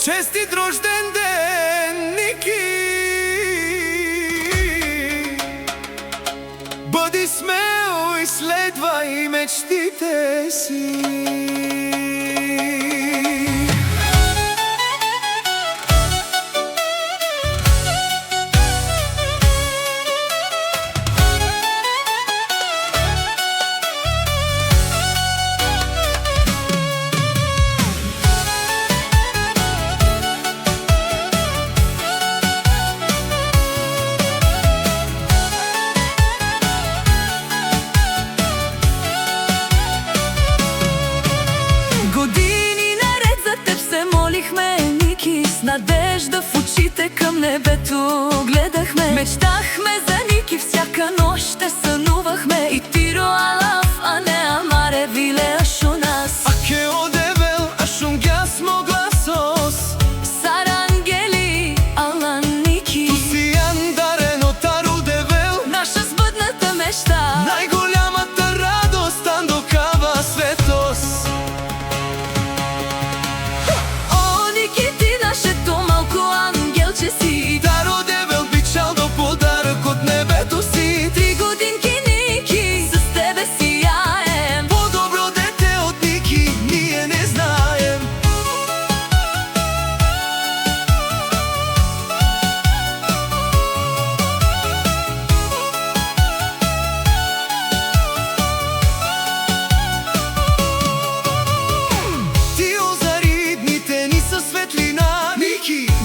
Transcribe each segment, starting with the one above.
Честит рожден ден, Ники! Бъди смел и следвай мечтите си. С надежда в очите към небето гледахме. Мечтахме за Ники всяка нощ, ще сънувахме. И тиро алаф, а не амаре виле ашунас. Аке одевел ашунгяс могласос. Сарангели, ала Ники. Тусиян дарен отар одевел. Наша сбъдната мечта. Най-голямата радост андокава светос.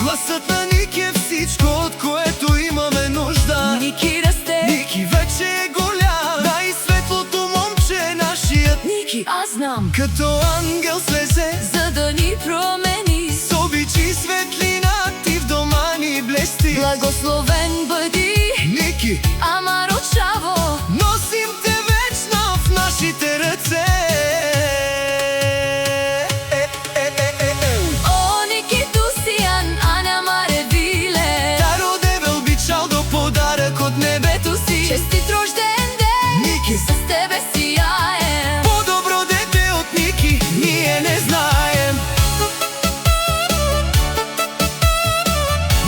Гласът на Ники е всичко, от което имаме нужда. Ники расте, Ники вече е голям, най-светлото момче нашият Ники, аз знам. Като ангел слезе, за да ни промени. с обич и светлина ти в дома ни блести. Благословен бъди, Ники, амаро чаво. носим те вечно в нашите ръце. Честит рожден ден, Ники, с тебе сияем. По-добро дете от Ники ние не знаем.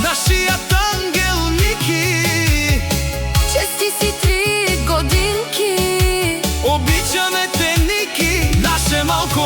Нашият ангел Ники, чести си 3 годинки. обичаме те, Ники, наше малко